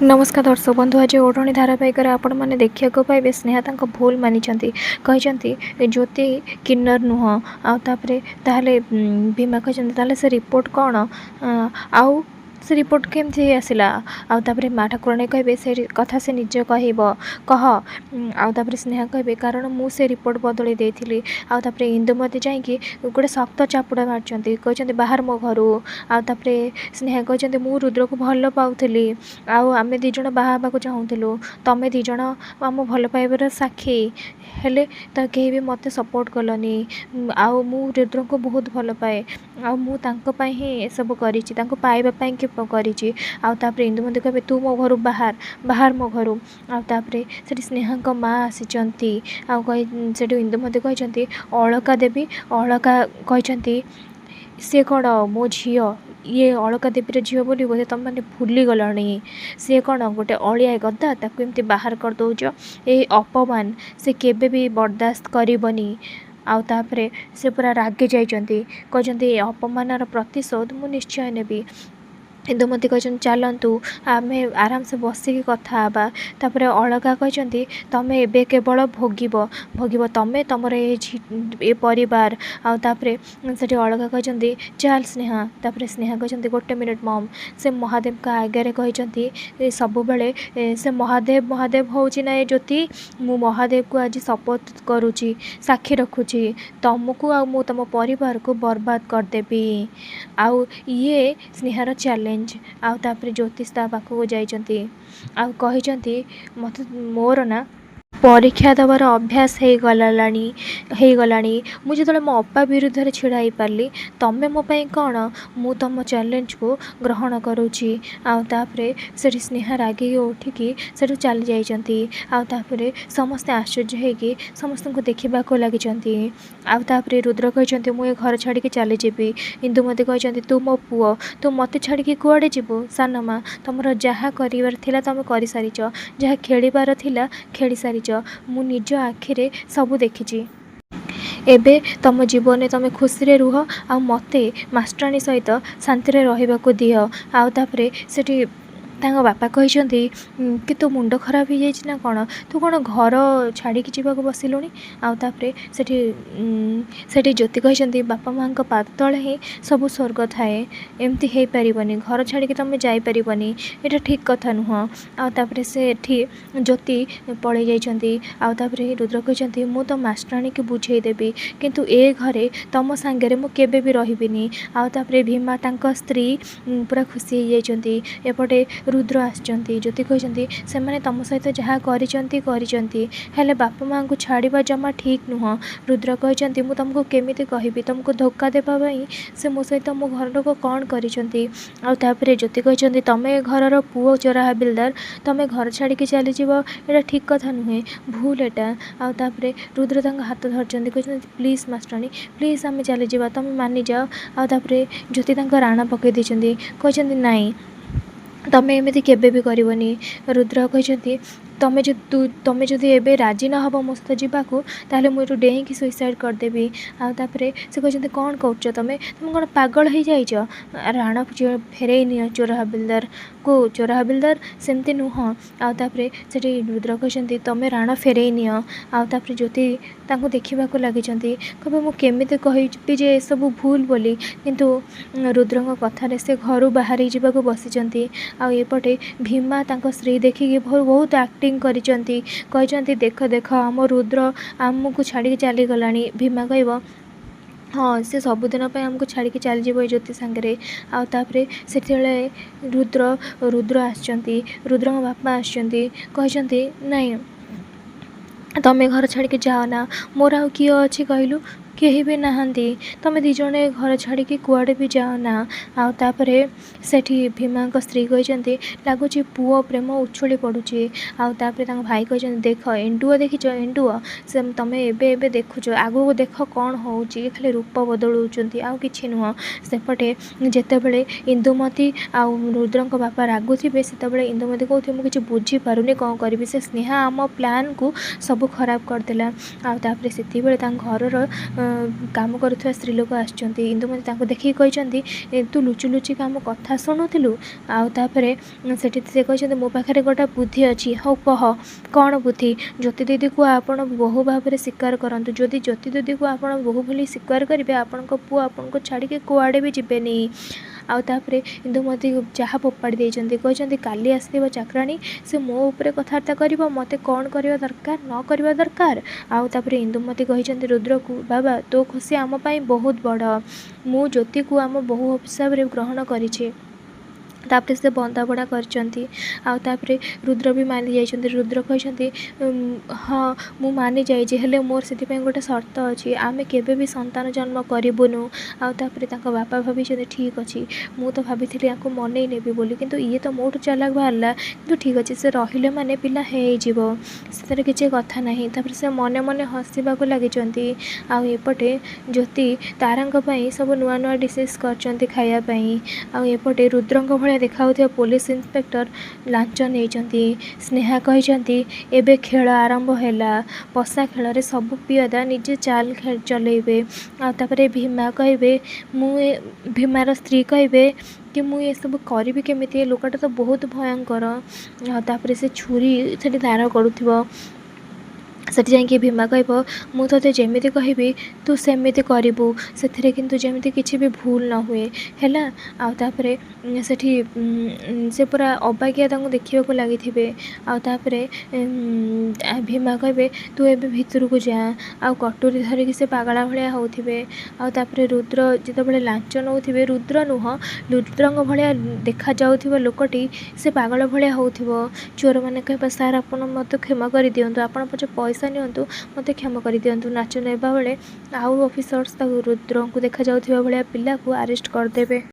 नमस्कार दर्शक बंधु आज ओढ़णी धारावाहिक आपण मैंने देखा पाइबे स्नेहा तांको भूल मानी कहते ज्योति किन्नर नुह आउे ताहले भीमा कहते से रिपोर्ट कौन आउ से रिपोर्ट केमती आसला आउे माँ ठाकुराणी कहे से कथा से निज कह आउे स्नेहा कहे कारण मुझे रिपोर्ट बदल देती आउे इंदुमती जा गोटे शक्त चापुड़ा मार्च कहते बाहर मो घर आउे स्नेहा कहते मुझे रुद्र को भल पाऊली आम दीज बाहर चाहूलु तमें दीज आम भल पाइबार साक्षी हेले तो कहीं भी मत सपोर्ट कलनी आउ रुद्र को बहुत भल पाए आउे ही सब करवाई कर इंदुमती कहे तू मो घर बाहर बाहर मो घर आउे से स्नेहा माँ आसी इंदुमती कहते अलका देवी अलका कहते सी कौन मो झी ये अलका देवीर झील बोली बोधे तुम मैंने भूली गलनी सी कौन गोटे अलिया गदा ताकू एमती बाहर कर दौच ये अपमान से केबे भी बर्दाश्त करनी आउे से पूरा रागे जाइए कहते अपमानर प्रतिशोध मु निश्चय नेबी इंदुमती कहते चलतु आम आराम से बसिकी कथा तापर अलका कहते तमें एबे केवल भोग तमें तुमर ये परिवार आउे से अलका कहते चल स्नेहा तापर स्नेहा कहते गोटे मिनिट मम से महादेव का आगे कहते सब बेले से महादेव महादेव हो ज्योति मु महादेव को आज शपथ करुच्ची साक्षी रखुची तुमको आ तुम परिवार को बर्बाद करदेवी आउ ये स्नेहार चैलेंज आउे ज्योतिष ता पाखक जाइए मत मोर ना परीक्षा दबार अभ्यास हो गलानी मुझे जो मो अपा विरुद्ध छिड़ाई पार्ली तमें मोपाई कौन मु तुम चैलेंज को ग्रहण करुच्ची आउे से स्नेहा रागे उठिकी से चली जाइए समस्ते आश्चर्य हो समस्त को देखा लगी आउे रुद्र कहते मुझे घर छाड़ी चलीजी इंदुमती कहते तू मो पुओ तू मत छाड़ी कुआड़े जीवु सानमा तुम जहाँ कर तुम कर सारी जहाँ खेलिबार खेली सारी मु निज आखिरे सबू देखी एबे तुम जीवन तुम खुशी रुह आ मते मास्टराणी सहित शांति रहिबाकु दियो आउे से बापा कहते कि तू मुंड खराब हो जाए कौन तू कौन घर छाड़ी जावाक बसिलुणी आउे से ज्योति कहते बापा माँ पाद तले ही सब स्वर्ग थाए एमती हो पारनी घर छाड़ी तुम जापरनी यहाँ ठीक कथा नुह आउे से ज्योति पलि जाइए रुद्र कहते मु तो मास्टराणी की बुझेदेवी किंतु ए घरे तुम सांगे मु केबे भी रहिबिनी आउे भीमा तांको स्त्री पूरा खुशी हो जाइए एपटे रुद्र आसचंती ज्योति कहते से मैंने तुम सहित जहाँ कर बापा माँ को छाड़ा जमा ठीक नुह रुद्र कहते मुझे तुमको केमिति कहबी तुमको धोखा देवाई से मो सहित मो घर लोक कौन करिसेंती आउे ज्योति कहते तमें घरर पुओ चोरा हाबिलदार तमें घर छाड़ी चलीज यहाँ ठीक कथा नुहे भूल एटा आउे रुद्र हाथ धरते कहते प्लीज मास्टराणी प्लीज आम चलीजा तुम मानि जाओ आउे ज्योति राण पकई देते कहते नाई तमें एमती केबे भी करबनी रुद्र कहते तमें जदि एबे राजी न हब मो सहित जावाकू ताहले मुझे डेई की सुइसाइड करदेवी आउे से कहते कौन कर तुम कौन पागल हो जाइच राण फेरई नि चोर हाबिलदार को चोर हाबिलदार सेमती नुह आउे से रुद्र कहते तुम राण फेरई नि आउे ज्योति देखा लगी कहे मुझे कहबी जे सब भूल बोली किंतु रुद्र कथार से घर बाहर जावाक बसी आउे भीमा स्त्री देखिकी बहुत एक्टिंग कहते देख देख आम रुद्र आमको छाड़ी चली गला भीमा कह हाँ से सबुदिन आमको छाड़ी चली जाए ज्योति सांगे आउे से रुद्र आसचंती रुद्र बापा आसचंती नाई तमें घर छाड़ी जाओ ना मोर आउ किए अच्छी कहलु कहीं भी नहांती तमें दीज घर छाड़ी कुआड़े भी जाओ ना आउे से भीमा स्त्री कहते लगुच पुओ प्रेम उछली पड़ुची आउे भाई कहते देख एंडुआ देखिच एंडुआ से तमें एबे देखुच आगू देख कौन हो खाली रूप बदलुंट आउ कि नुह सेपटे जितेबले इंदुमती आउ रुद्र बापा रागुवे से इंदुमती कहते मुझे बुझीपारूनी कौन करी से स्नेहा आम प्लान को सब खराब करदेला आउे से घरर କାମ କରୁଥିବା ସ୍ତ୍ରୀ ଲୋକ ଆସିଛନ୍ତି। ଇନ୍ଦୁମତୀ ତାଙ୍କୁ ଦେଖିକି କହିଛନ୍ତି ତୁ ଲୁଚି ଲୁଚି କାମ କଥା ଶୁଣୁଥିଲୁ। ଆଉ ତାପରେ ସେଠି ସେ କହିଛନ୍ତି ମୋ ପାଖରେ ଗୋଟେ ବୁଦ୍ଧି ଅଛି। ହଉ କହ କ'ଣ ବୁଦ୍ଧି? ଜ୍ୟୋତି ଦିଦିକୁ ଆପଣ ବୋହୂ ଭାବରେ ସ୍ୱୀକାର କରନ୍ତୁ। ଯଦି ଜ୍ୟୋତି ଦିଦିକୁ ଆପଣ ବୋହୂ ବୋଲି ସ୍ୱୀକାର କରିବେ ଆପଣଙ୍କ ପୁଅ ଆପଣଙ୍କୁ ଛାଡ଼ିକି କୁଆଡ଼େ ବି ଯିବେନି। ଆଉ ତାପରେ ଇନ୍ଦୁମତୀ ଯାହା ଫୋପାଡ଼ି ଦେଇଛନ୍ତି, କହିଛନ୍ତି କାଲି ଆସିଥିବ ଚାକରାଣୀ, ସେ ମୋ ଉପରେ କଥାବାର୍ତ୍ତା କରିବ, ମୋତେ କ'ଣ କରିବା ଦରକାର ନ କରିବା ଦରକାର। ଆଉ ତାପରେ ଇନ୍ଦୁମତୀ କହିଛନ୍ତି ରୁଦ୍ରକୁ, ବାବା ତୋ ଖୁସି ଆମ ପାଇଁ ବହୁତ ବଡ଼। ମୁଁ ଜ୍ୟୋତିକୁ ଆମ ବୋହୂ ହିସାବରେ ଗ୍ରହଣ କରିଛି। ତାପରେ ସେ ବନ୍ଦାପଣା କରିଛନ୍ତି। ଆଉ ତାପରେ ରୁଦ୍ର ବି ମାନି ଯାଇଛନ୍ତି। ରୁଦ୍ର କହିଛନ୍ତି ହଁ ମୁଁ ମାନି ଯାଇଛି, ହେଲେ ମୋର ସେଥିପାଇଁ ଗୋଟେ ସର୍ତ୍ତ ଅଛି, ଆମେ କେବେ ବି ସନ୍ତାନ ଜନ୍ମ କରିବୁନୁ। ଆଉ ତାପରେ ତାଙ୍କ ବାପା ଭାବିଛନ୍ତି ଠିକ୍ ଅଛି, ମୁଁ ତ ଭାବିଥିଲି ୟାଙ୍କୁ ମନେଇ ନେବି ବୋଲି, କିନ୍ତୁ ଇଏ ତ ମୋଠୁ ଚାଲାକ ବାହାରିଲା। କିନ୍ତୁ ଠିକ୍ ଅଛି, ସେ ରହିଲେ ମାନେ ପିଲା ହେଇଯିବ, ସେଥିରେ କିଛି କଥା ନାହିଁ। ତାପରେ ସେ ମନେ ମନେ ହସିବାକୁ ଲାଗିଛନ୍ତି। ଆଉ ଏପଟେ ଜ୍ୟୋତି ତାରାଙ୍କ ପାଇଁ ସବୁ ନୂଆ ନୂଆ ଡିସେସ୍ କରିଛନ୍ତି ଖାଇବା ପାଇଁ। ଆଉ ଏପଟେ ରୁଦ୍ରଙ୍କ ଭଳିଆ ଦେଖାଯାଉଥିବା ପୋଲିସ ଇନ୍ସପେକ୍ଟର ଲାଞ୍ଚ ନେଇଛନ୍ତି। ସ୍ନେହା କହିଛନ୍ତି ଏବେ ଖେଳ ଆରମ୍ଭ ହେଲା, ପଶା ଖେଳରେ ସବୁ ପିଅଦା ନିଜେ ଚାଲ ଚଲେଇବେ। ଆଉ ତାପରେ ଭୀମା କହିବେ ଭୀମାର ସ୍ତ୍ରୀ କହିବେ କି ମୁଁ ଏସବୁ କରିବି କେମିତି, ଏ ଲୋକଟା ତ ବହୁତ ଭୟଙ୍କର। ଆଉ ତାପରେ ସେ ଛୁରୀ ସେଠି ଧାର କରୁଥିବ, ସେଠି ଯାଇକି ଭୀମା କହିବ ମୁଁ ତୋତେ ଯେମିତି କହିବି ତୁ ସେମିତି କରିବୁ, ସେଥିରେ କିନ୍ତୁ ଯେମିତି କିଛି ବି ଭୁଲ ନ ହୁଏ ହେଲା। ଆଉ ତାପରେ ସେଠି ସେ ପୁରା ଅବାଗିଆ ତାଙ୍କୁ ଦେଖିବାକୁ ଲାଗିଥିବେ। ଆଉ ତାପରେ ଭୀମା କହିବେ ତୁ ଏବେ ଭିତରକୁ ଯା। ଆଉ କଟୁରୀ ଧରିକି ସେ ପାଗଳା ଭଳିଆ ହେଉଥିବେ। ଆଉ ତାପରେ ରୁଦ୍ର ଯେତେବେଳେ ଲାଞ୍ଚ ନେଉଥିବେ, ରୁଦ୍ର ନୁହଁ ରୁଦ୍ରଙ୍କ ଭଳିଆ ଦେଖାଯାଉଥିବା ଲୋକଟି ସେ ପାଗଳ ଭଳିଆ ହେଉଥିବ। ଚୋରମାନେ କହିବା ସାର୍ ଆପଣ ମୋତେ କ୍ଷମା କରିଦିଅନ୍ତୁ, ଆପଣ ପଛେ ପଇସା ନିଅନ୍ତୁ, ମୋତେ କ୍ଷମା କରିଦିଅନ୍ତୁ। ନାଚ ନେବା ବେଳେ ଆଉ ଅଫିସର୍ସ ତାକୁ ରୁଦ୍ରଙ୍କୁ ଦେଖାଯାଉଥିବା ଭଳିଆ ପିଲାକୁ ଆରେଷ୍ଟ କରିଦେବେ।